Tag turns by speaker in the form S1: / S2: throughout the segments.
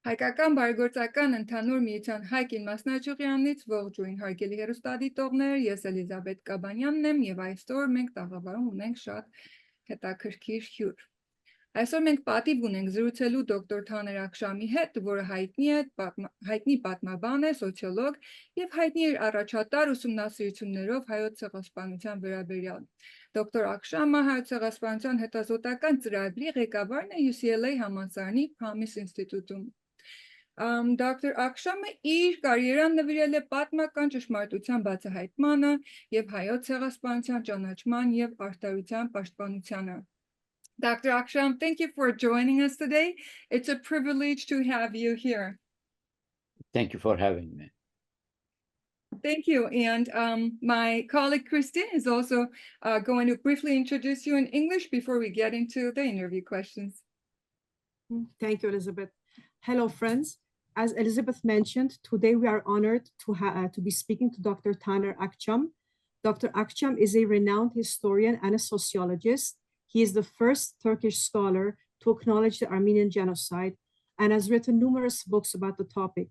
S1: Հայկական բարեգործական ընդհանուր միության Hye Geen մասնաճյուղյանից ողջույն հարգելի հեռուստադիտողներ, ես Էլիզաբետ Կաբանյանն եմ եւ այսօր մենք տաղավարում ունենք շատ հետաքրքիր հյուր։ Այսօր մենք պատիվ ունենք զրուցելու դոկտոր Թաներ Ակշամի հետ, որը հայտնի պատմաբան է, սոցիոլոգ եւ հայտնի իր առաջատար ուսումնասիրություններով հայոց ցեղասպանության վերաբերյալ։ Դոկտոր Ակշամը հայոց ցեղասպանության հետազոտական ծրագրի ղեկավարն է UCLA համալսարանի Promise Insitute-ում։ Dr. Akcamը իր կարիերան նվիրել է պատմական ճշմարտության բացահայտմանը եւ հայոց ցեղասպանության ճանաչման եւ արտահայտության պաշտպանությանը։ Dr. Akcam, thank you for joining us today. It's a privilege to have you here.
S2: Thank you for having me.
S1: Thank you. And my colleague Christine is also going to briefly introduce you in English before we get into the interview questions.
S3: Thank you, Elizabeth. Hello, friends. As Elizabeth mentioned, today we are honored to be speaking to Dr. Taner Akcam. Dr. Akcam is a renowned historian and a sociologist. He is the first Turkish scholar to acknowledge the Armenian genocide and has written numerous books about the topic,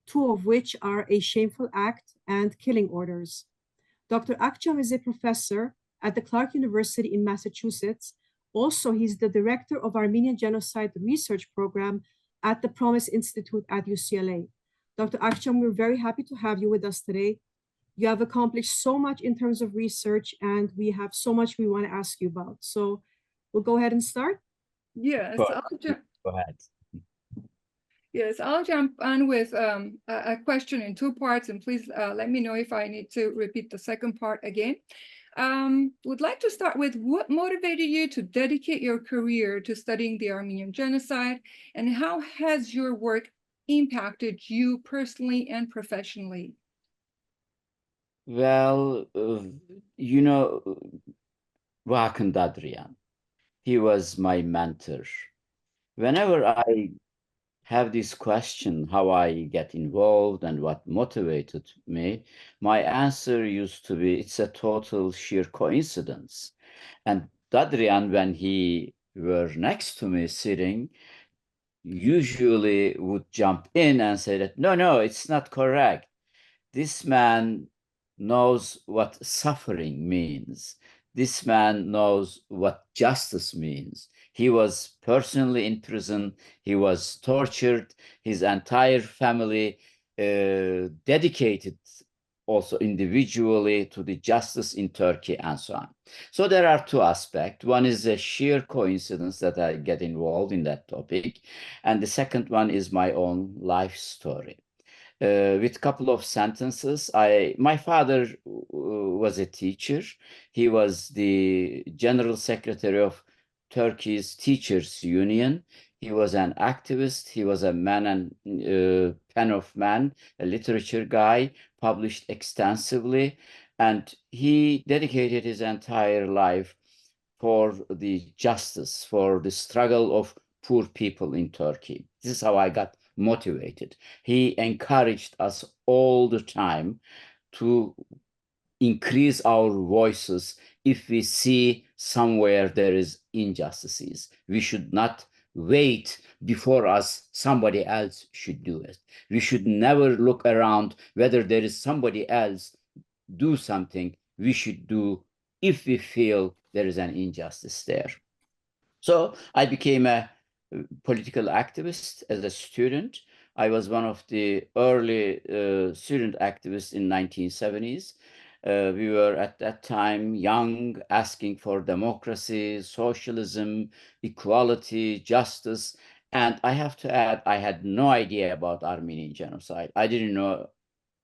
S3: two of which are A Shameful Act and Killing Orders. Dr. Akcam is a professor at the Clark University in Massachusetts. Also, he's the director of Armenian Genocide Research Program at the Promise Insitute at UCLA. Dr. Akcam, we're very happy to have you with us today. You have accomplished so much in terms of research, and we have so much we want to ask you about. So we'll go ahead and start.
S1: Yes,
S2: Go ahead.
S1: Yes, I'll jump on with a question in two parts, and please let me know if I need to repeat the second part again. Would like to start with what motivated you to dedicate your career to studying the Armenian genocide, and how has your work impacted you personally and professionally?
S2: Well, you know, Vakın Dadrian, he was my mentor. Whenever I have this question, how I get involved and what motivated me, my answer used to be, it's a total sheer coincidence. And Dadrian, when he were next to me sitting, usually would jump in and say that, no, it's not correct. This man knows what suffering means. This man knows what justice means. He was personally in prison. He was tortured. His entire family dedicated also individually to the justice in Turkey and so on. So there are two aspects. One is a sheer coincidence that I get involved in that topic. And the second one is my own life story. With a couple of sentences, my father was a teacher. He was the general secretary of Turkey's Teachers Union. He was an activist. He was a man and pen of man, a literature guy, published extensively, and he dedicated his entire life for the justice, for the struggle of poor people in Turkey. This is how I got motivated. He encouraged us all the time to increase our voices if we see somewhere there is injustices. We should not wait before us, somebody else should do it. We should never look around whether there is somebody else do something. We should do if we feel there is an injustice there. So I became a political activist as a student. I was one of the early student activists in 1970s. We were at that time young, asking for democracy, socialism, equality, justice. And I have to add, I had no idea about Armenian genocide. I didn't know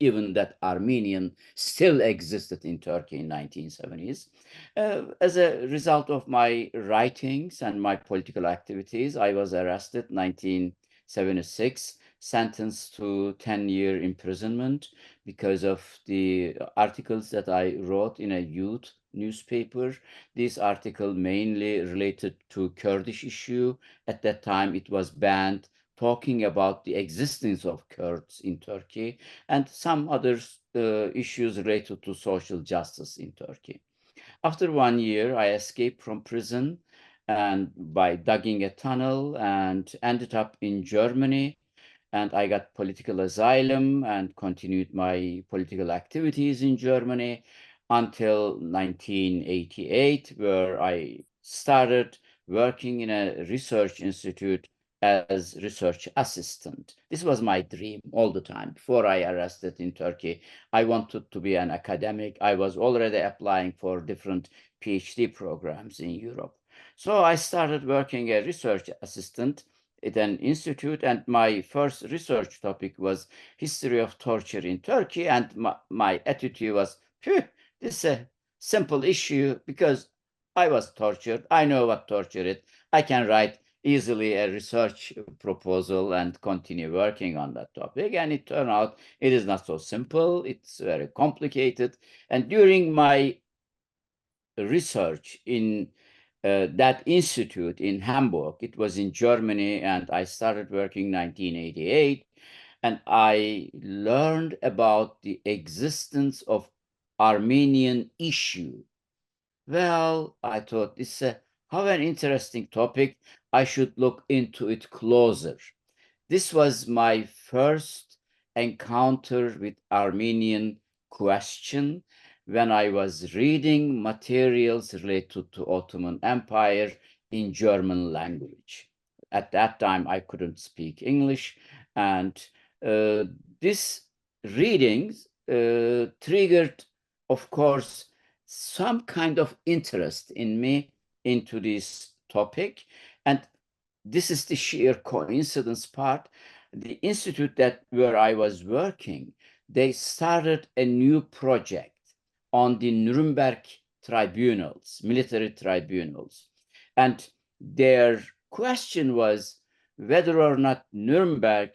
S2: even that Armenian still existed in Turkey in 1970s. As a result of my writings and my political activities, I was arrested in 1976, sentenced to 10-year imprisonment because of the articles that I wrote in a youth newspaper. This article mainly related to Kurdish issue. At that time, it was banned, talking about the existence of Kurds in Turkey and some other issues related to social justice in Turkey. After 1 year, I escaped from prison and by digging a tunnel and ended up in Germany. and I got political asylum and continued my political activities in Germany until 1988, where I started working in a research institute as research assistant. This was my dream all the time. Before I arrested in Turkey, I wanted to be an academic. I was already applying for different PhD programs in Europe. So I started working as a research assistant at an institute, and my first research topic was history of torture in Turkey, and my attitude was, phew, this is a simple issue because I was tortured. I know what torture is. I can write easily a research proposal and continue working on that topic. And it turned out it is not so simple. It's very complicated. And during my research in that institute in Hamburg, it was in Germany, and I started working in 1988, and I learned about the existence of Armenian issue. Well, I thought this is how an interesting topic. I should look into it closer. This was my first encounter with Armenian question when I was reading materials related to Ottoman Empire in German language. At that time, I couldn't speak English, and this readings triggered, of course, some kind of interest in me into this topic. And this is the sheer coincidence part. The institute where I was working, they started a new project on the Nuremberg tribunals, military tribunals. And their question was whether or not Nuremberg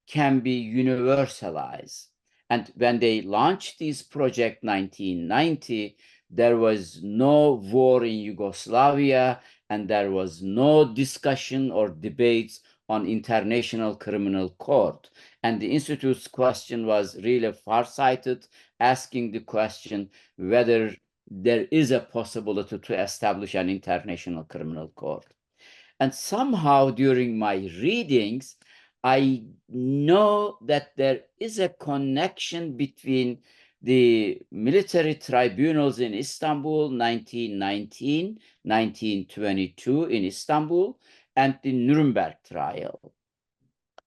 S2: can be universalized. And when they launched this project 1990, there was no war in Yugoslavia, and there was no discussion or debates on International Criminal Court. And the Institute's question was really far-sighted, asking the question whether there is a possibility to establish an International Criminal Court. And somehow during my readings, I know that there is a connection between the military tribunals in Istanbul, 1919, 1922 in Istanbul, and the Nuremberg trial.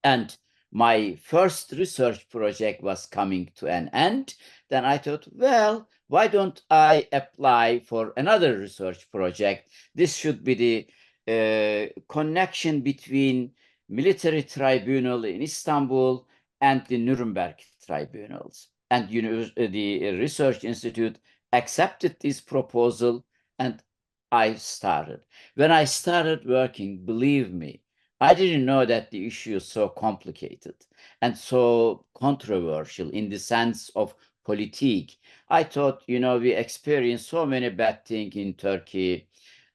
S2: And my first research project was coming to an end. Then I thought, well, why don't I apply for another research project? This should be the connection between military tribunal in Istanbul and the Nuremberg tribunals. And the research institute accepted this proposal, and I started. When I started working, believe me, I didn't know that the issue is so complicated and so controversial in the sense of politique. I thought, we experienced so many bad things in Turkey.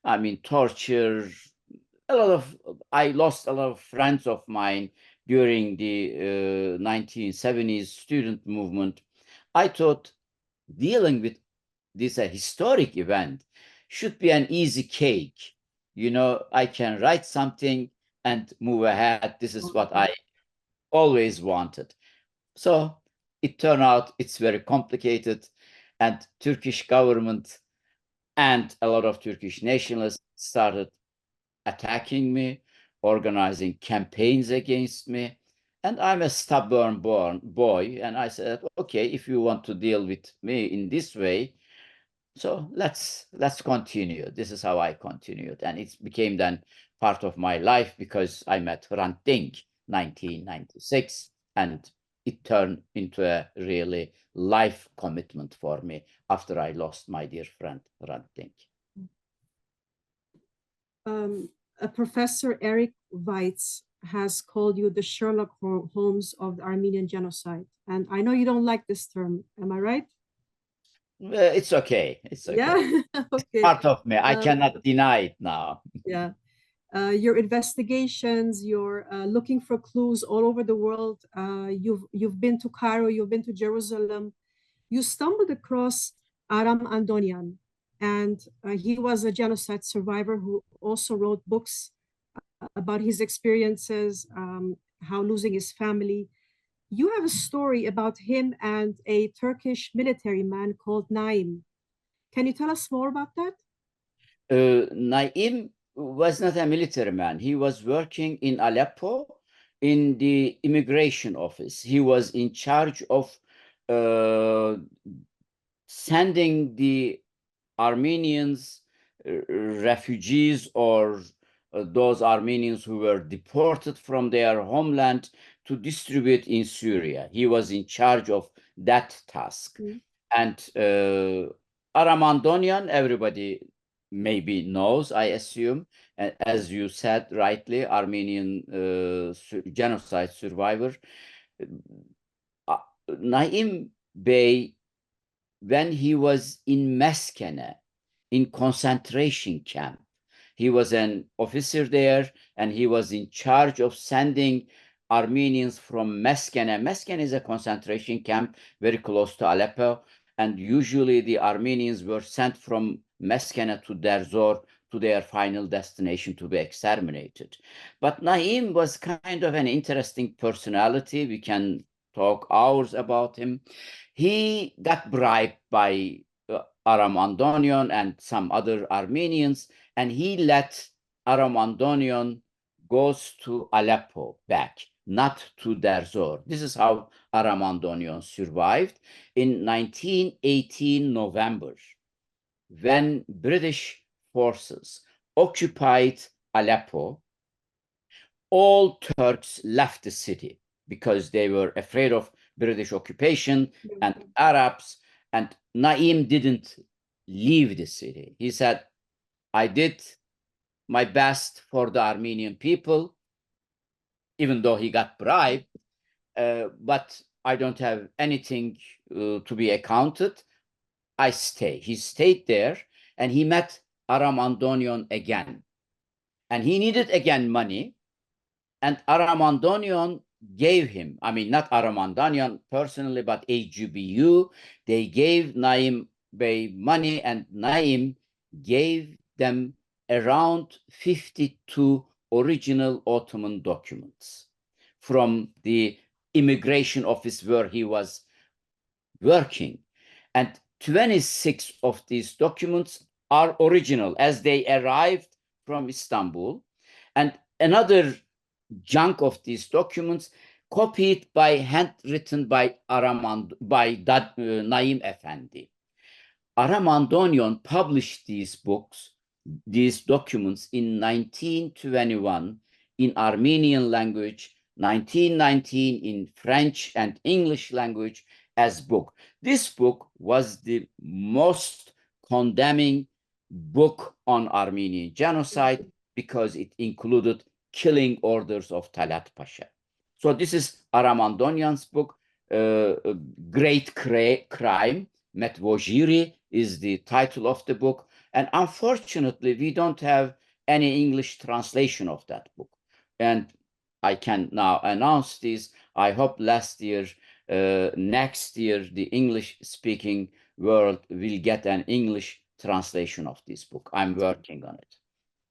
S2: I mean, torture, I lost a lot of friends of mine during the 1970s student movement. I thought dealing with this historic event should be an easy cake. I can write something and move ahead. This is what I always wanted. So it turned out it's very complicated, and Turkish government and a lot of Turkish nationalists started attacking me, organizing campaigns against me. And I'm a stubborn boy. And I said, okay, if you want to deal with me in this way, so let's continue. This is how I continued. And it became then part of my life because I met Hrant Dink 1996, and it turned into a really life commitment for me after I lost my dear friend Hrant Dink.
S3: Professor Eric Weitz has called you the Sherlock Holmes of the Armenian genocide. And I know you don't like this term. Am I right?
S2: It's okay. It's okay.
S3: Yeah. Okay.
S2: Part of me. I cannot deny it now.
S3: Yeah. Your investigations, you're looking for clues all over the world. You've been to Cairo, you've been to Jerusalem. You stumbled across Aram Andonian, and he was a genocide survivor who also wrote books about his experiences how losing his family. You have a story about him and a Turkish military man called Naim. Can you tell us more about that?
S2: Naim was not a military man. He was working in Aleppo in the immigration office. He was in charge of sending the Armenians, refugees, or those Armenians who were deported from their homeland to distribute in Syria. He was in charge of that task. And Aramandonian, everybody maybe knows, I assume, as you said rightly, Armenian genocide survivor. Naim Bey, when he was in Meskene, in concentration camp, he was an officer there, and he was in charge of sending Armenians from Meskene. Meskene is a concentration camp very close to Aleppo, and usually the Armenians were sent from Meskene to Derzor, to their final destination to be exterminated. But Naim was kind of an interesting personality. We can talk hours about him. He got bribed by Aramandonian and some other Armenians, and he let Aramandonian goes to Aleppo back, not to Derzor. This is how Aramandonian survived. In 1918 November, when British forces occupied Aleppo, all Turks left the city because they were afraid of British occupation and Arabs, and Naim didn't leave the city. He said, I did my best for the Armenian people, even though he got bribed, but I don't have anything to be accounted. I stay. He stayed there, and he met Aramandonian again. And he needed again money, and Aramandonian gave him, I mean, not Aramandonian personally, but AGBU, they gave Naim Bey money, and Naim gave them around 52 original Ottoman documents from the immigration office where he was working. And 26 of these documents are original as they arrived from Istanbul. And another chunk of these documents copied by handwritten by Naim Effendi. Aramandonian published these books, these documents in 1921 in Armenian language, 1919 in French and English language as book. This book was the most condemning book on Armenian genocide because it included killing orders of Talat Pasha. So this is Aramandonian's book, Great Crime, Metvojiri is the title of the book. And unfortunately, we don't have any English translation of that book. And I can now announce this. I hope next year, the English-speaking world will get an English translation of this book. I'm working on it.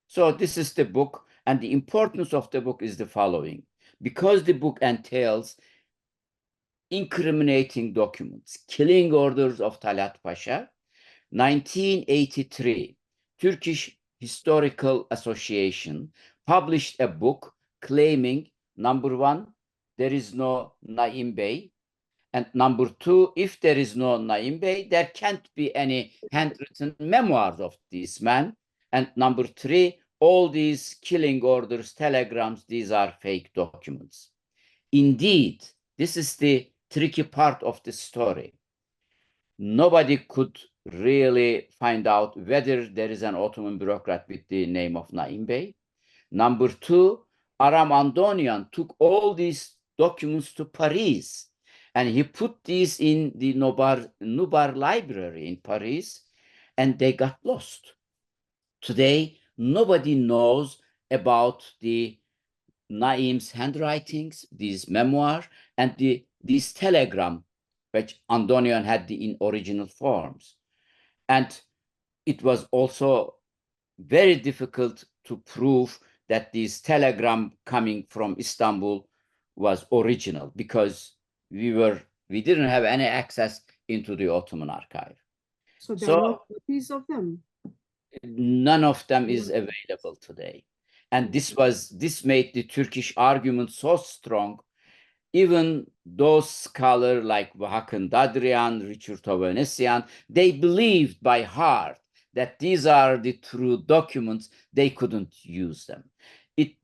S2: So this is the book, and the importance of the book is the following. Because the book entails incriminating documents, killing orders of Talat Pasha, 1983, Turkish Historical Association published a book claiming, number one, there is no Naim Bey, and number two, if there is no Naim Bey, there can't be any handwritten memoirs of this man. And number three, all these killing orders, telegrams, these are fake documents. Indeed, this is the tricky part of the story. Nobody could really find out whether there is an Ottoman bureaucrat with the name of Naim Bey. Number two, Aramandonian took all these documents to Paris, and he put these in the Nubar Library in Paris, and they got lost. Today, nobody knows about the Naim's handwritings, these memoirs, and these telegram, which Andonian had in original forms. And it was also very difficult to prove that these telegram coming from Istanbul was original because we didn't have any access into the Ottoman archive.
S3: So there are no copies of them.
S2: None of them is available today. And this made the Turkish argument so strong. Even those scholars like Hakan Dadrian, Richard Ovanesian, they believed by heart that these are the true documents. They couldn't use them.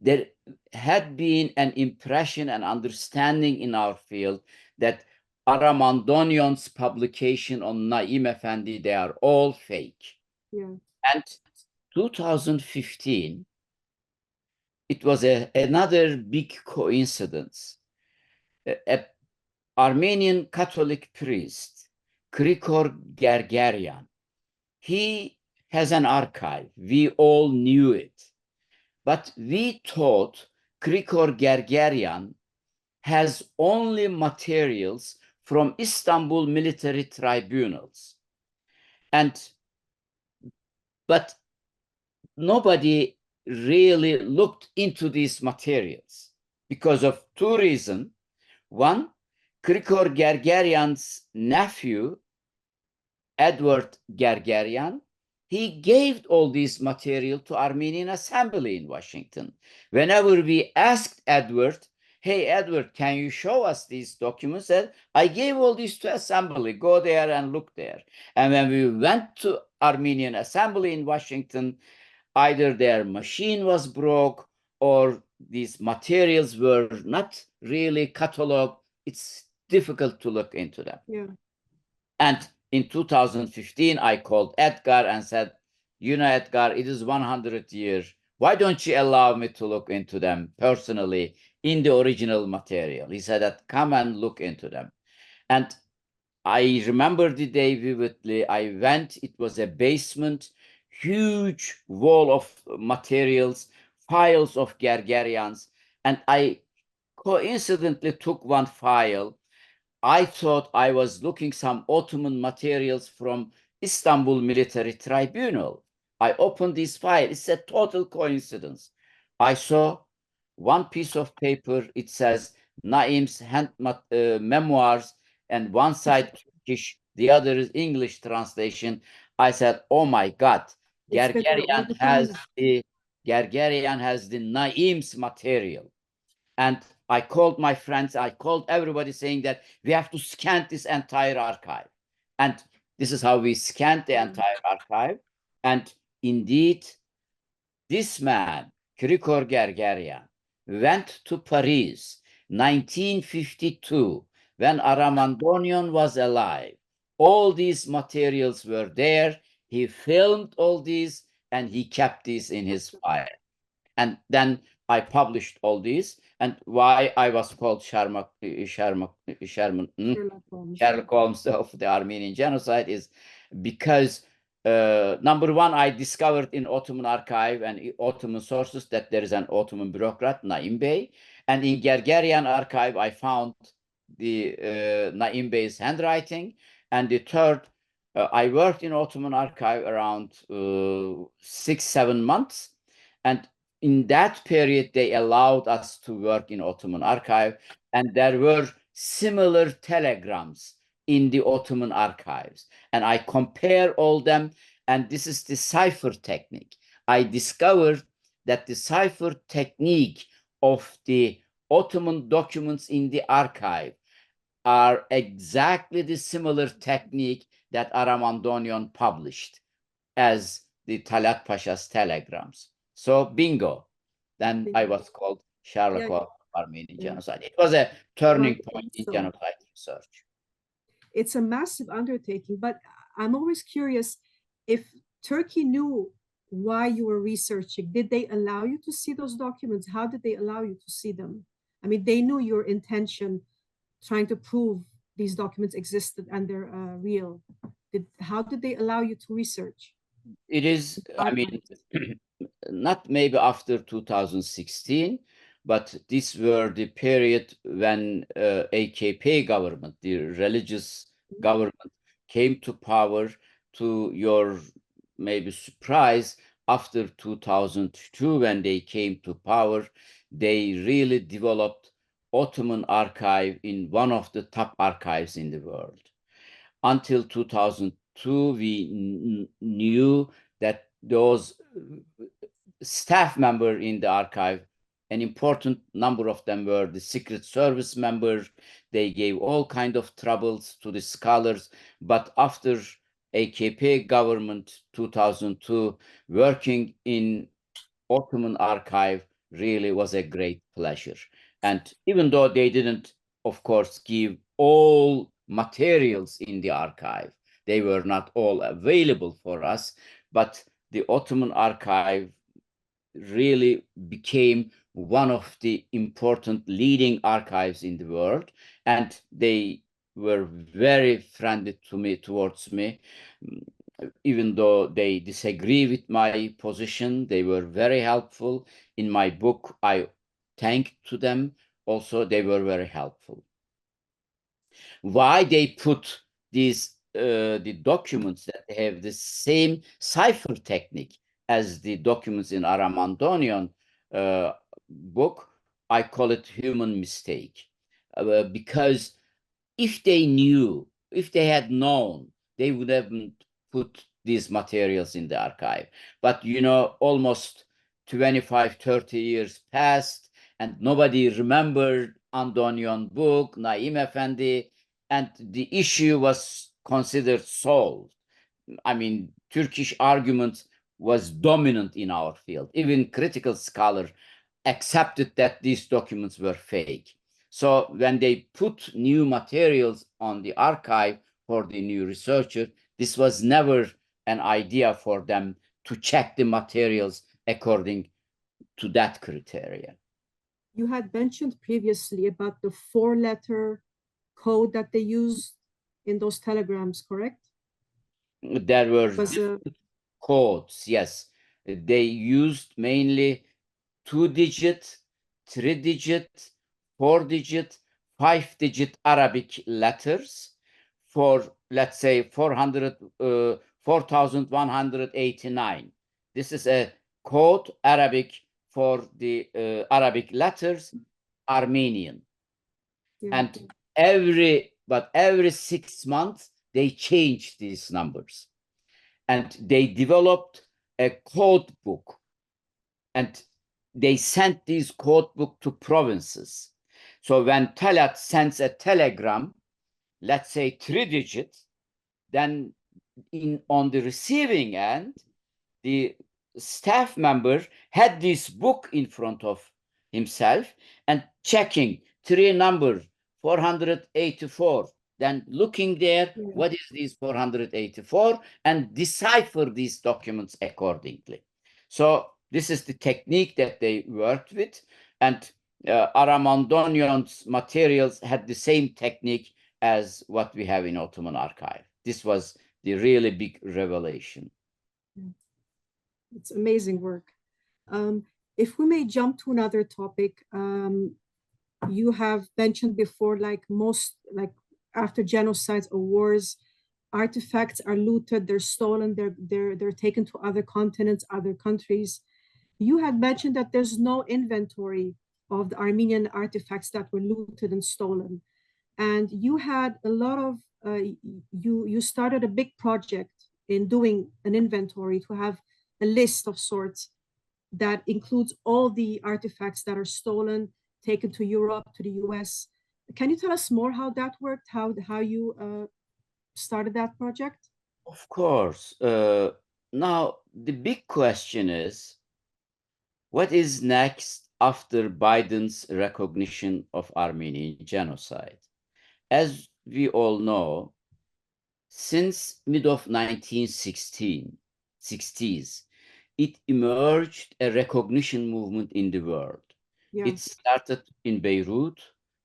S2: There had been an impression and understanding in our field that Aramandonion's publication on Naim Efendi, they are all fake.
S3: Yeah.
S2: And 2015, it was another big coincidence. An Armenian Catholic priest, Krikor Gergerian, he has an archive. We all knew it. But we thought Krikor Gergerian has only materials from Istanbul military tribunals. But nobody really looked into these materials because of two reasons. One, Krikor Gergerian's nephew, Edward Gergerian, he gave all these material to Armenian Assembly in Washington. Whenever we asked Edward, hey, Edward, can you show us these documents? Said, I gave all these to Assembly. Go there and look there. And when we went to Armenian Assembly in Washington, either their machine was broke or these materials were not really cataloged. It's difficult to look into them.
S3: Yeah.
S2: And in 2015, I called Edgar and said, you know, Edgar, it is 100 years. Why don't you allow me to look into them personally in the original material? He said that come and look into them. And I remember the day vividly. I went, it was a basement, huge wall of materials, files of Gergerians. And I coincidentally took one file. I thought I was looking some Ottoman materials from Istanbul Military Tribunal. I opened this file. It's a total coincidence. I saw one piece of paper. It says Naim's memoirs, and one side Turkish, the other is English translation. I said, "Oh my God, Gergerian has the Naim's material." And I called my friends, I called everybody saying that we have to scan this entire archive. And this is how we scanned the entire archive. And indeed, this man, Krikor Gergerian, went to Paris, 1952, when Aramandonion was alive. All these materials were there. He filmed all these and he kept these in his file. And then I published all these. And why I was called Sherlock Holmes of the Armenian Genocide is because number one, I discovered in Ottoman archive and Ottoman sources that there is an Ottoman bureaucrat, Naim Bey. And in Gergerian archive, I found the Naim Bey's handwriting. And the third, I worked in Ottoman archive around 6-7 months. And in that period, they allowed us to work in Ottoman archive, and there were similar telegrams in the Ottoman archives. And I compare all them, and this is the cipher technique. I discovered that the cipher technique of the Ottoman documents in the archive are exactly the similar technique that Aramandonion published as the Talat Pasha's telegrams. So bingo, then I was called Sherlock Holmes of Armenian Genocide. It was a turning point in genocide research.
S3: It's a massive undertaking, but I'm always curious if Turkey knew why you were researching. Did they allow you to see those documents? How did they allow you to see them? I mean, they knew your intention, trying to prove these documents existed and they're real. How did they allow you to research?
S2: It is, I mean, not maybe after 2016, but these were the period when AKP government, the religious government, came to power. To your maybe surprise, after 2002, when they came to power, they really developed Ottoman archive in one of the top archives in the world. Until 2002, we knew that those staff members in the archive, an important number of them were the Secret Service members. They gave all kinds of troubles to the scholars. But after AKP government 2002, working in Ottoman archive really was a great pleasure. And even though they didn't, of course, give all materials in the archive, they were not all available for us, but the Ottoman archive really became one of the important leading archives in the world, and they were very friendly towards me. Even though they disagree with my position, they were very helpful. In my book, I thank to them. Also, they were very helpful. Why they put these the documents that have the same cipher technique as the documents in Aramandonian book, I call it human mistake. Because if they knew, if they had known, they would have put these materials in the archive. But, you know, almost 25, 30 years passed, and nobody remembered Andonian book, Naim Effendi, and the issue was considered solved. I mean, Turkish argument was dominant in our field. Even critical scholars accepted that these documents were fake. So when they put new materials on the archive for the new researcher, this was never an idea for them to check the materials according to that criteria.
S3: You had mentioned previously about the 4-letter code that they used in those telegrams, correct?
S2: There were
S3: Was
S2: codes, yes. They used mainly 2-digit, 3-digit, 4-digit, 5-digit Arabic letters for, let's say, 4,189. This is a code Arabic for the Arabic letters, Armenian.
S3: yeah.
S2: And every 6 months, they changed these numbers. And they developed a code book. And they sent these code book to provinces. So when Talat sends a telegram, let's say 3-digit, then on the receiving end, the staff member had this book in front of himself and checking 3 number 484, then looking there, what is this 484, and decipher these documents accordingly. So this is the technique that they worked with, and Aramandonian's materials had the same technique as what we have in Ottoman archive. This was the really big revelation.
S3: It's amazing work. If we may jump to another topic, you have mentioned before, like after genocides or wars, artifacts are looted, they're stolen, they're taken to other continents, other countries. You had mentioned that there's no inventory of the Armenian artifacts that were looted and stolen. And you had a lot of, you started a big project in doing an inventory to have a list of sorts that includes all the artifacts that are stolen, taken to Europe, to the US. Can you tell us more how that worked, how you started that project?
S2: Of course. Now, the big question is, what is next after Biden's recognition of Armenian genocide? As we all know, since mid of 1960s, it emerged a recognition movement in the world.
S3: Yeah.
S2: It started in Beirut,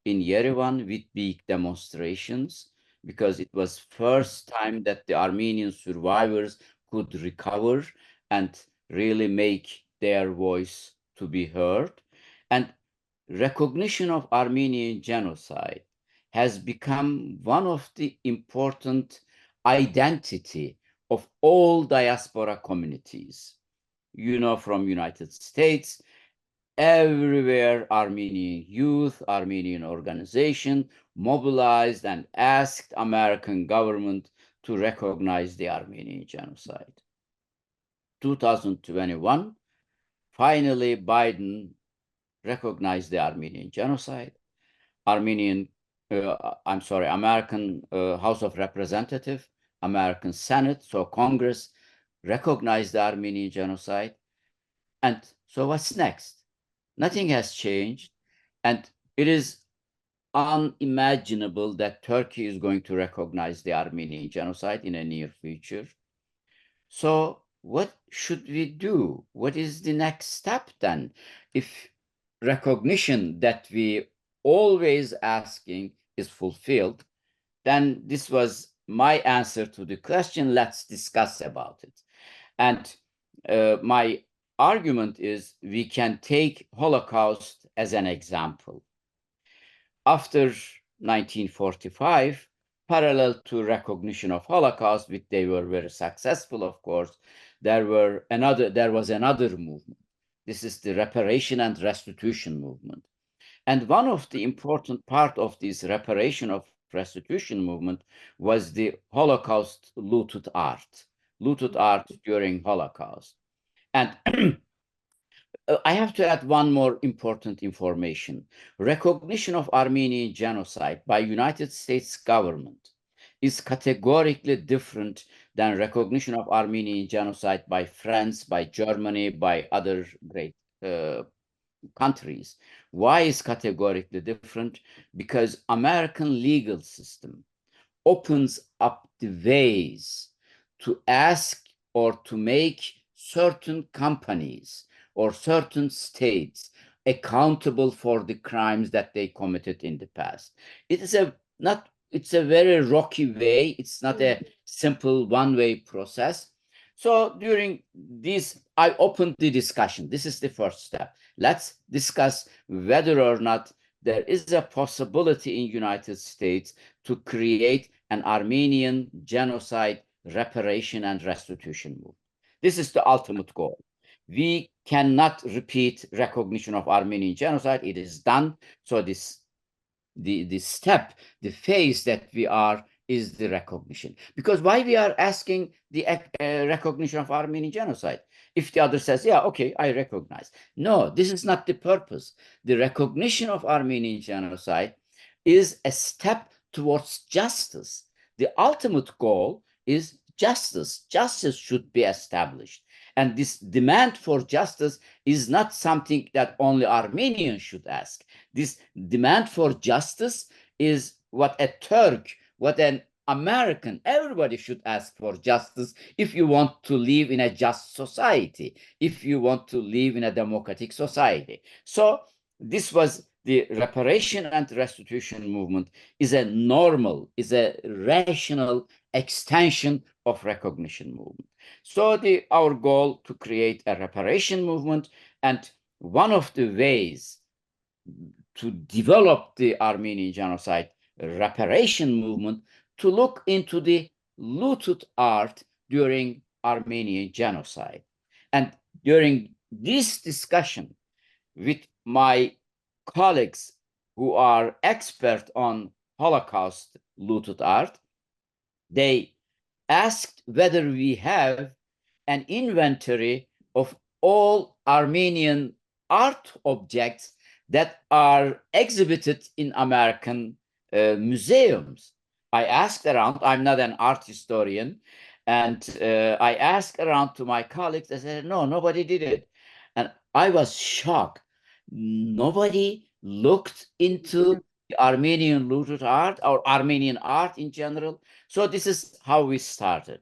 S2: in Yerevan, with big demonstrations, because it was first time that the Armenian survivors could recover and really make their voice to be heard. And recognition of Armenian genocide has become one of the important identity of all diaspora communities. You know, from United States, everywhere Armenian youth, Armenian organization mobilized and asked American government to recognize the Armenian genocide. 2021, finally Biden recognized the Armenian genocide. American House of Representatives, American Senate, so Congress recognized the Armenian genocide. And so what's next? Nothing has changed. And it is unimaginable that Turkey is going to recognize the Armenian genocide in a near future. So what should we do? What is the next step then? If recognition that we always asking is fulfilled, then this was my answer to the question. Let's discuss about it. And my argument is we can take Holocaust as an example. After 1945, parallel to recognition of Holocaust, which they were very successful, of course, there was another movement. This is the reparation and restitution movement. And one of the important part of this reparation of restitution movement was the Holocaust looted art during Holocaust. And I have to add one more important information. Recognition of Armenian genocide by United States government is categorically different than recognition of Armenian genocide by France, by Germany, by other great countries. Why is categorically different? Because American legal system opens up the ways to ask or to make certain companies or certain states accountable for the crimes that they committed in the past. It's a very rocky way. It's not a simple one-way process. So during this, I opened the discussion. This is the first step. Let's discuss whether or not there is a possibility in United States to create an Armenian genocide reparation and restitution movement. This is the ultimate goal. We cannot repeat recognition of Armenian genocide. It is done. So the phase that we are is the recognition. Because why we are asking the recognition of Armenian genocide? If the other says, yeah, okay, I recognize. No, this is not the purpose. The recognition of Armenian genocide is a step towards justice. The ultimate goal is justice. Justice should be established. And this demand for justice is not something that only Armenians should ask. This demand for justice is what a Turk, what an American, everybody should ask for justice if you want to live in a just society, if you want to live in a democratic society. So this was the reparation and restitution movement is a rational extension of recognition movement. So our goal to create a reparation movement, and one of the ways to develop the Armenian genocide reparation movement to look into the looted art during Armenian genocide. And during this discussion with my colleagues who are expert on Holocaust looted art, they asked whether we have an inventory of all Armenian art objects that are exhibited in American museums. I asked around, I'm not an art historian, and I asked around to my colleagues, they said, no, nobody did it. And I was shocked. Nobody looked into the Armenian looted art or Armenian art in general. So this is how we started.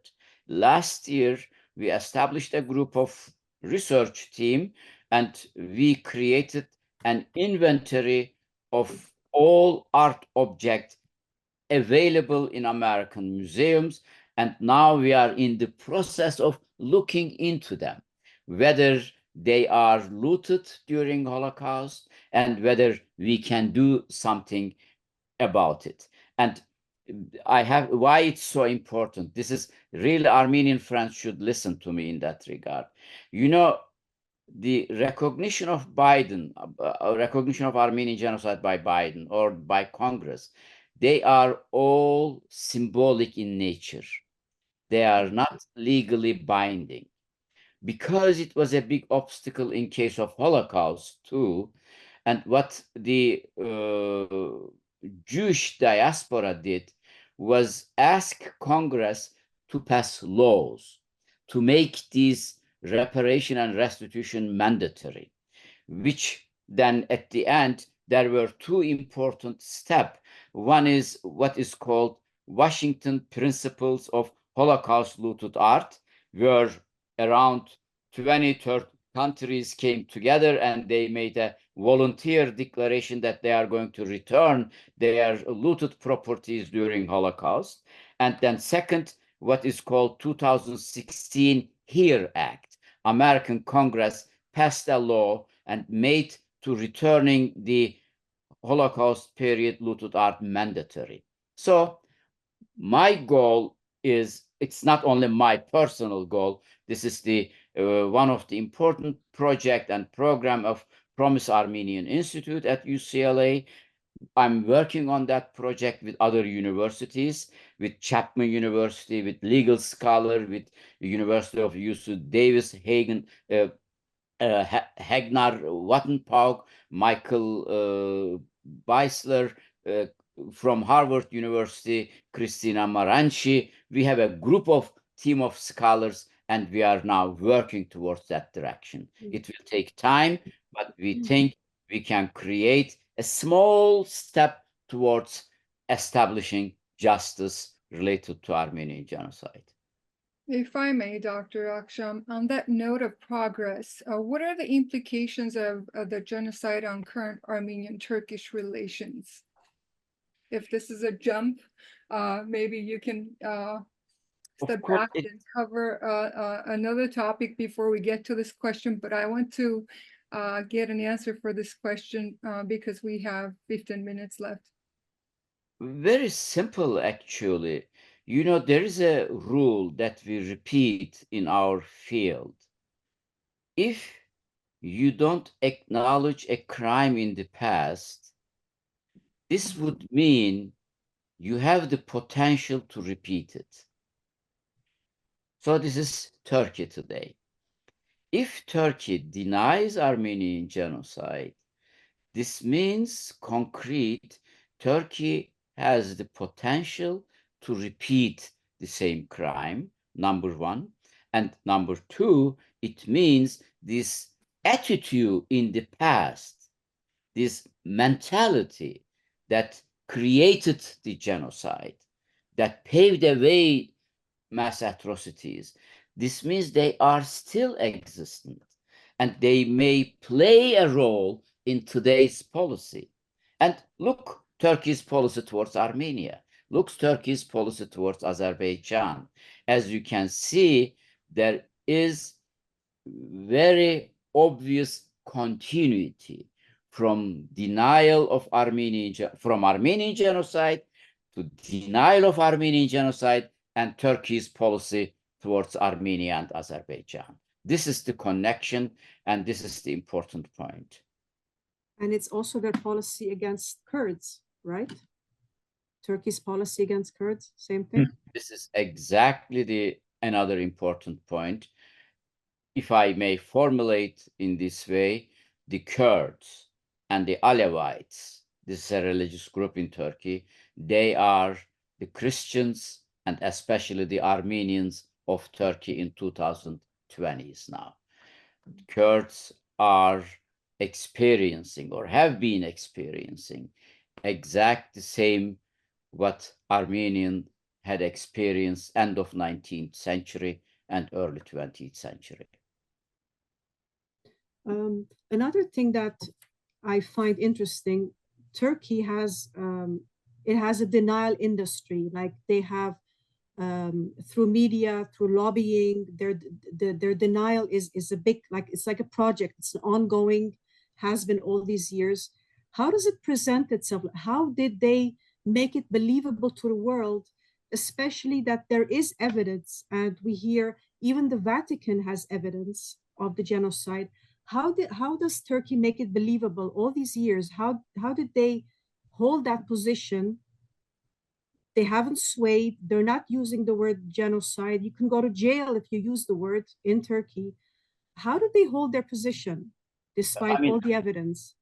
S2: Last year, we established a group of research team, and we created an inventory of all art objects available in American museums. And now we are in the process of looking into them, whether they are looted during Holocaust and whether we can do something about it. And why it's so important. This is really Armenian friends should listen to me in that regard. You know, the recognition of Biden, recognition of Armenian genocide by Biden or by Congress, they are all symbolic in nature. They are not legally binding. Because it was a big obstacle in case of Holocaust too, and what the Jewish diaspora did was ask Congress to pass laws to make these reparation and restitution mandatory, which then at the end, there were two important steps. One is what is called Washington Principles of Holocaust Looted Art, where around 20 countries came together and they made a volunteer declaration that they are going to return their looted properties during Holocaust. And then second, what is called 2016 HERE Act. American Congress passed a law and made to returning the Holocaust period looted art mandatory. So my goal is, it's not only my personal goal, this is the one of the important project and program of Promise Armenian Institute at UCLA. I'm working on that project with other universities, with Chapman University, with legal scholar, with the University of UC Davis, Hagen, Hagnar Wattenpaug, Michael Beisler from Harvard University, Christina Maranchi. We have a group of team of scholars, and we are now working towards that direction. It will take time, but we think we can create a small step towards establishing justice related to Armenian genocide.
S1: If I may, Dr. Akcam, on that note of progress, what are the implications of the genocide on current Armenian-Turkish relations? If this is a jump, maybe you can step back and cover another topic before we get to this question, but I want to get an answer for this question because we have 15 minutes left.
S2: Very simple, actually. You know, there is a rule that we repeat in our field. If you don't acknowledge a crime in the past, this would mean you have the potential to repeat it. So this is Turkey today. If Turkey denies Armenian genocide, this means concrete Turkey has the potential to repeat the same crime, number one. And number two, it means this attitude in the past, this mentality that created the genocide, that paved the way mass atrocities, this means they are still existent and they may play a role in today's policy. And look, Turkey's policy towards Armenia. Look, Turkey's policy towards Azerbaijan. As you can see, there is very obvious continuity from denial of Armenian genocide to denial of Armenian genocide and Turkey's policy towards Armenia and Azerbaijan. This is the connection, and this is the important point.
S3: And it's also their policy against Kurds, right? Turkey's policy against Kurds, same thing?
S2: This is exactly another important point. If I may formulate in this way, the Kurds and the Alevites, this is a religious group in Turkey, they are the Christians and especially the Armenians of Turkey in 2020s now. Kurds are experiencing or have been experiencing exactly the same what Armenian had experienced end of 19th century and early 20th century.
S3: Another thing that I find interesting, Turkey has it has a denial industry. Like they have through media, through lobbying, their denial is a big, like it's like a project. It's an ongoing, has been all these years. How does it present itself? How did they make it believable to the world, especially that there is evidence, and we hear even the Vatican has evidence of the genocide? how does Turkey make it believable all these years? How did they hold that position? They haven't swayed. They're not using the word genocide. You can go to jail if you use the word in Turkey. How did they hold their position despite
S2: I mean,
S3: all the evidence?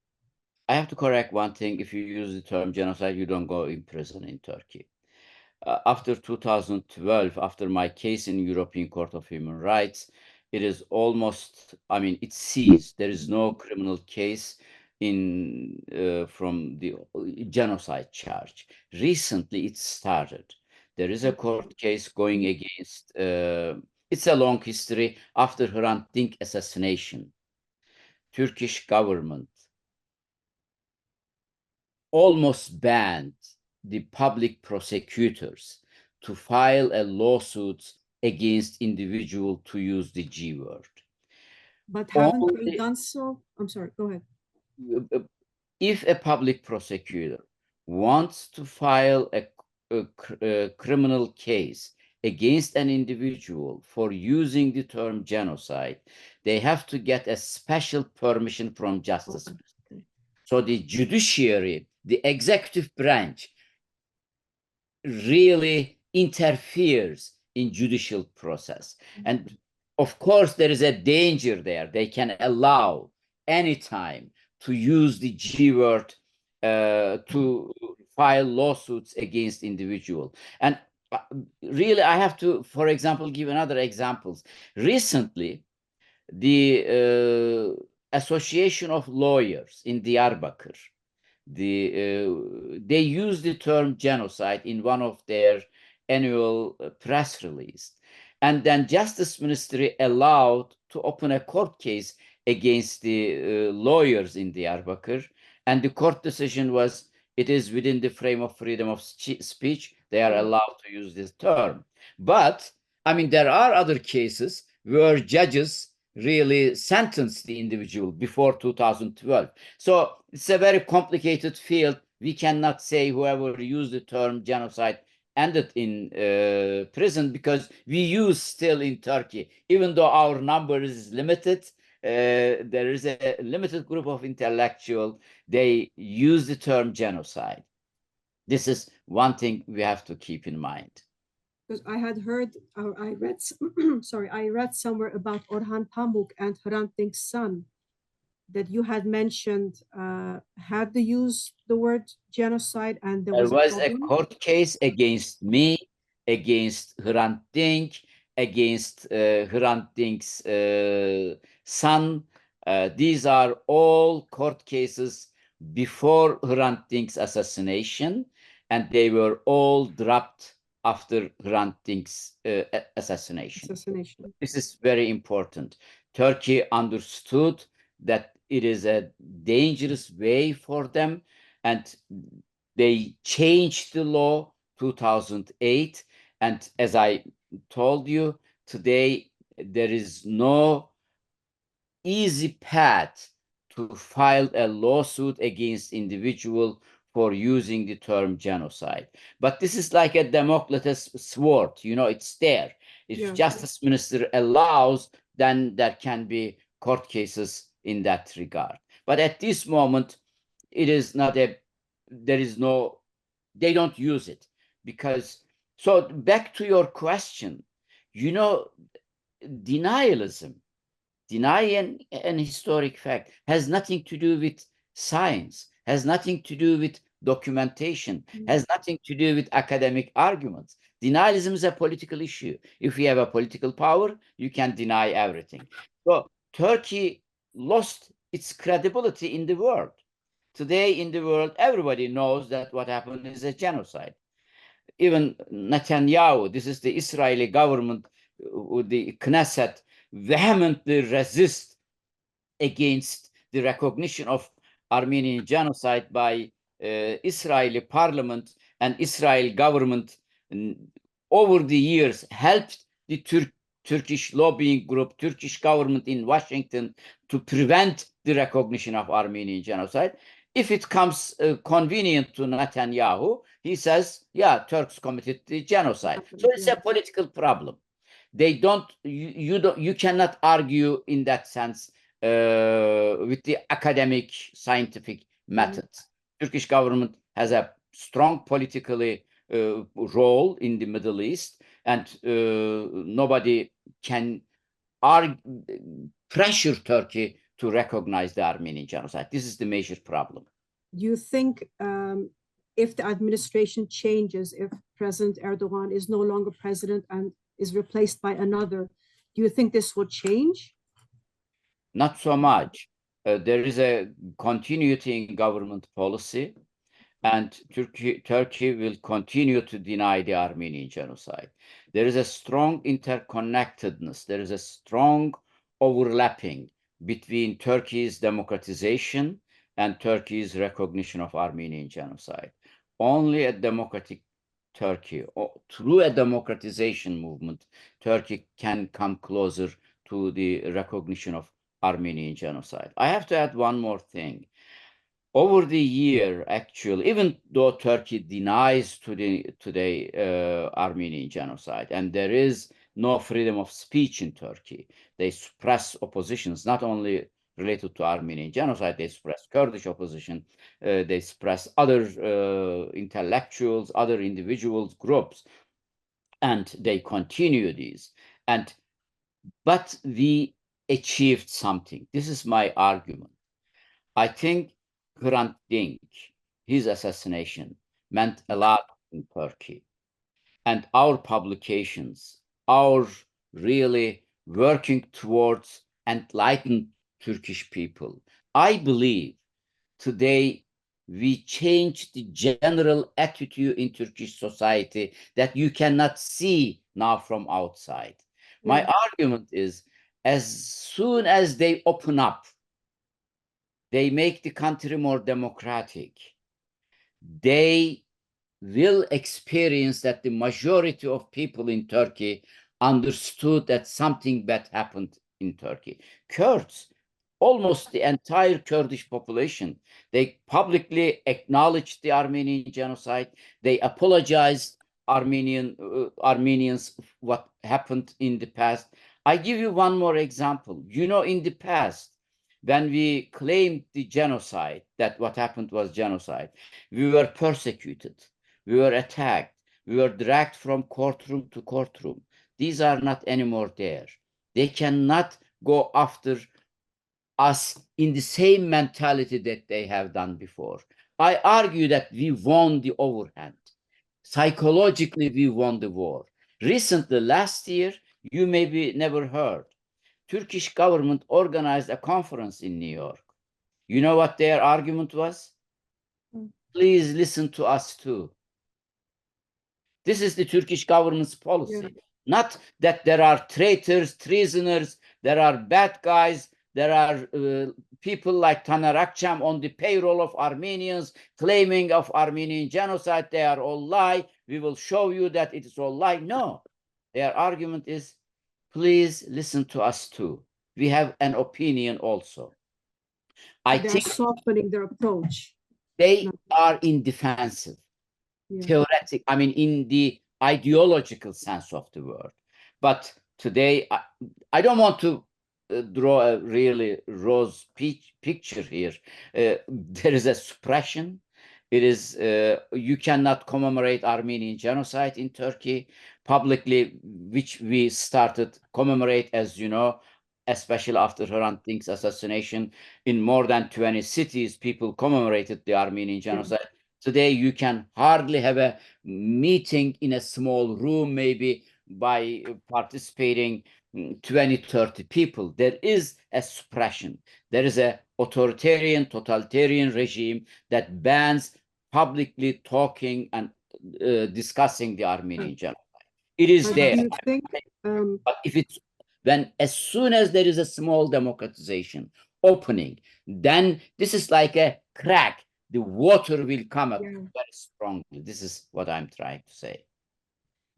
S2: I have to correct one thing. If you use the term genocide, you don't go in prison in Turkey. After 2012, after my case in European Court of Human Rights, it is almost, I mean, it ceased. There is no criminal case in from the genocide charge. Recently, it started. There is a court case going against, it's a long history. After Hrant Dink assassination, Turkish government almost banned the public prosecutors to file a lawsuit against individual to use the G word.
S3: But haven't they
S2: Only
S3: done so? I'm sorry, go ahead.
S2: if a public prosecutor wants to file a criminal case against an individual for using the term genocide, they have to get a special permission from justice.
S3: Okay.
S2: So the judiciary, the executive branch, really interferes in judicial process. And of course, there is a danger there. They can allow anytime to use the G word to file lawsuits against individual. And really, I have to, for example, give another examples. Recently, the Association of Lawyers in Diyarbakir, they use the term genocide in one of their annual press release, and then Justice Ministry allowed to open a court case against the lawyers in Diyarbakir, and the court decision was it is within the frame of freedom of speech. They are allowed to use this term. But I mean, there are other cases where judges really sentenced the individual before 2012. So it's a very complicated field. We cannot say whoever used the term genocide ended in prison, because we use still in Turkey, even though our number is limited, there is a limited group of intellectuals, they use the term genocide. This is one thing we have to keep in mind.
S3: Because I had heard, or I read, sorry, I read somewhere about Orhan Pamuk and Hrant Dink's son that you had mentioned had to use the word genocide, and there was
S2: a court case against me, against Hrant Dink, against Hrant Dink's son. These are all court cases before Hrant Dink's assassination, and they were all dropped after Hrant Dink's assassination. This is very important. Turkey understood that it is a dangerous way for them, and they changed the law 2008. And as I told you today, there is no easy path to file a lawsuit against individual for using the term genocide. But this is like a Damocles sword, you know, it's there. If Justice Minister allows, then there can be court cases in that regard. But at this moment, it is not there is no, they don't use it. Because, so back to your question, you know, denialism, denying an historic fact, has nothing to do with science, has nothing to do with documentation, has nothing to do with academic arguments. Denialism is a political issue. If you have a political power, you can deny everything. So Turkey lost its credibility in the world. Today in the world, everybody knows that what happened is a genocide. Even Netanyahu, this is the Israeli government, the Knesset, vehemently resist against the recognition of Armenian genocide by Israeli parliament, and Israel government over the years helped the Turkish lobbying group, Turkish government in Washington to prevent the recognition of Armenian genocide. If it comes convenient to Netanyahu, he says, yeah, Turks committed the genocide. So it's a political problem. They don't, you cannot argue in that sense with the academic, scientific methods. Turkish government has a strong politically role in the Middle East, and nobody can pressure Turkey to recognize the Armenian genocide. This is the major problem.
S3: Do you think if the administration changes, if President Erdogan is no longer president and is replaced by another, do you think this will change?
S2: Not so much. There is a continuity in government policy, and Turkey will continue to deny the Armenian genocide. There is a strong interconnectedness. There is a strong overlapping between Turkey's democratization and Turkey's recognition of Armenian genocide. Only a democratic Turkey, or through a democratization movement, Turkey can come closer to the recognition of Armenian genocide. I have to add one more thing. Over the year, actually, even though Turkey denies today Armenian genocide, and there is no freedom of speech in Turkey, they suppress oppositions, not only related to Armenian genocide, they suppress Kurdish opposition, they suppress other intellectuals, other individuals, groups, and they continue these. But we achieved something. This is my argument. I think Hrant Dink, his assassination, meant a lot in Turkey. And our publications, our really working towards enlightened Turkish people. I believe today we changed the general attitude in Turkish society that you cannot see now from outside. My argument is, as soon as they open up, they make the country more democratic, they will experience that the majority of people in Turkey understood that something bad happened in Turkey. Kurds, almost the entire Kurdish population, they publicly acknowledged the Armenian genocide. They apologized Armenians what happened in the past. I give you one more example. You know, in the past, when we claimed the genocide, that what happened was genocide, we were persecuted, we were attacked, we were dragged from courtroom to courtroom. These are not anymore there. They cannot go after us in the same mentality that they have done before. I argue that we won the overhand. Psychologically, we won the war. Recently, last year, you maybe never heard, Turkish government organized a conference in New York. You know what their argument was? Please listen to us too. This is the Turkish government's policy. Not that there are traitors, treasoners, there are bad guys, there are people like Taner Akcam on the payroll of Armenians claiming of Armenian genocide. They are all lie. We will show you that it is all lie. No, their argument is, please listen to us too. We have an opinion also. I think
S3: softening their approach.
S2: They are in defensive, theoretic, I mean, in the ideological sense of the word. But today, I don't want to draw a really rose picture here. There is a suppression. It is, you cannot commemorate Armenian genocide in Turkey publicly, which we started commemorate, as you know, especially after Hrant Dink's assassination. In more than 20 cities, people commemorated the Armenian genocide. Today, you can hardly have a meeting in a small room, maybe by participating 20, 30 people. There is a suppression. There is an authoritarian, totalitarian regime that bans publicly talking and discussing the Armenian genocide. It is there.
S3: Do you think,
S2: but if it's as soon as there is a small democratization opening, then this is like a crack. The water will come up very strongly. This is what I'm trying to say.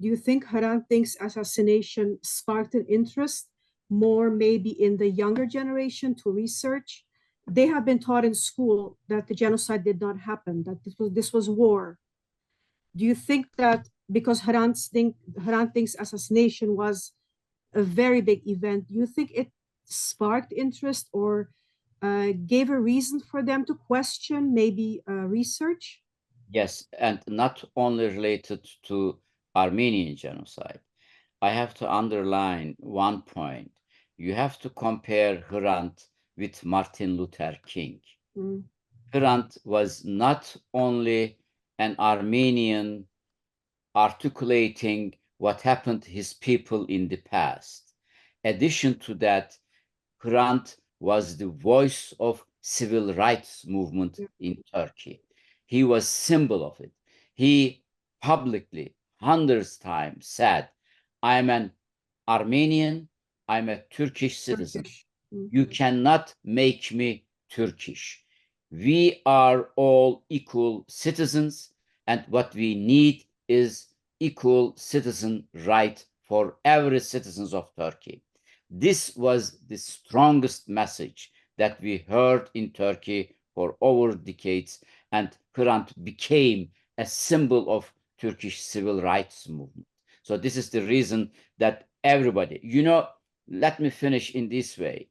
S3: Do you think Hrant Dink's assassination sparked an interest more maybe in the younger generation to research? They have been taught in school that the genocide did not happen, that this was war. Do you think that because Hrant Dink's assassination was a very big event, do you think it sparked interest or gave a reason for them to question maybe research?
S2: Yes, and not only related to Armenian genocide. I have to underline one point. You have to compare Hrant with Martin Luther King.
S3: Mm.
S2: Hrant was not only an Armenian articulating what happened to his people in the past. Addition to that, Hrant was the voice of civil rights movement in Turkey. He was symbol of it. He publicly, hundreds times said, I'm an Armenian, I'm a Turkish citizen. You cannot make me Turkish. We are all equal citizens, and what we need is equal citizen right for every citizens of Turkey. This was the strongest message that we heard in Turkey for over decades, and Hrant became a symbol of Turkish civil rights movement. So this is the reason that everybody, let me finish in this way.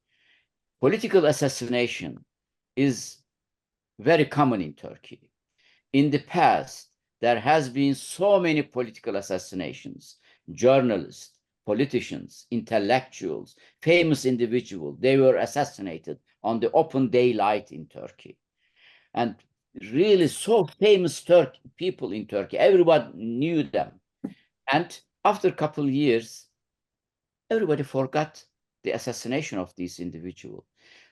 S2: Political assassination is very common in Turkey. In the past, there has been so many political assassinations, journalists, politicians, intellectuals, famous individuals, they were assassinated on the open daylight in Turkey. And really so famous people in Turkey, everyone knew them. And after a couple of years, everybody forgot the assassination of these individuals.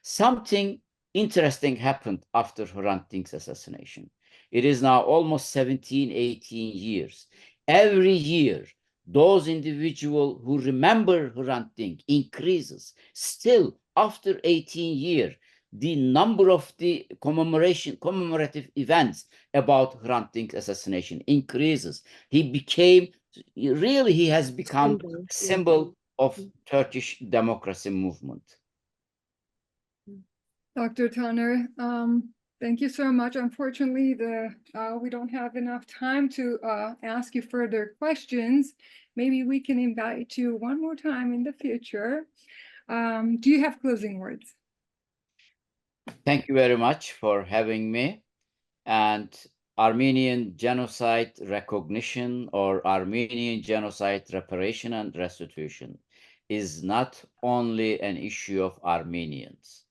S2: Something interesting happened after Hrant Dink's assassination. It is now almost 17, 18 years. Every year, those individuals who remember Hrant Dink increases. Still, after 18 years, the number of the commemorative events about Hrant Dink's assassination increases. He has become a symbol of Turkish democracy movement.
S1: Dr. Taner, thank you so much. Unfortunately, we don't have enough time to ask you further questions. Maybe we can invite you one more time in the future. Do you have closing words?
S2: Thank you very much for having me. And Armenian genocide recognition or Armenian genocide reparation and restitution is not only an issue of Armenians.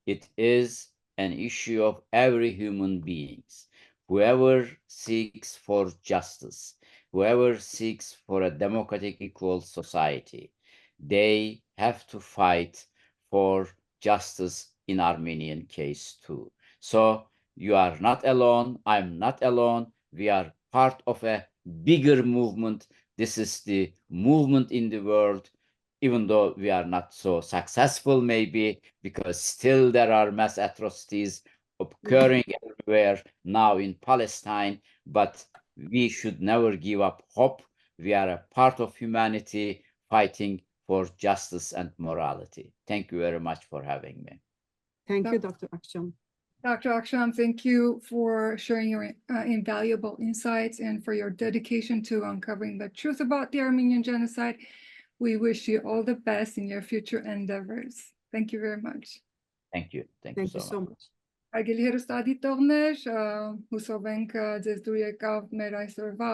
S2: It is an issue of every human being. Whoever seeks for justice, whoever seeks for a democratic equal society, they have to fight for justice in Armenian case too. So you are not alone. I'm not alone. We are part of a bigger movement. This is the movement in the world, even though we are not so successful, maybe, because still there are mass atrocities occurring everywhere now in Palestine, but we should never give up hope. We are a part of humanity fighting for justice and morality. Thank you very much for having me.
S3: Thank you, Dr. Akcam.
S1: Dr. Akcam, thank you for sharing your invaluable insights and for your dedication to uncovering the truth about the Armenian genocide. We wish you all the best in your future endeavors. Thank you very much.
S2: Thank you. Thank
S3: you
S2: you
S3: so much.
S1: Արգելի հեռուստադիտողներ, հուսով ենք ձեզ դուր եկավ մեր այսօրվա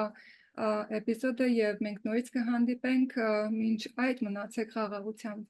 S1: էպիզոդը եւ մենք նորից կհանդիպենք, մինչ այդ մնացեք խաղաղությամբ։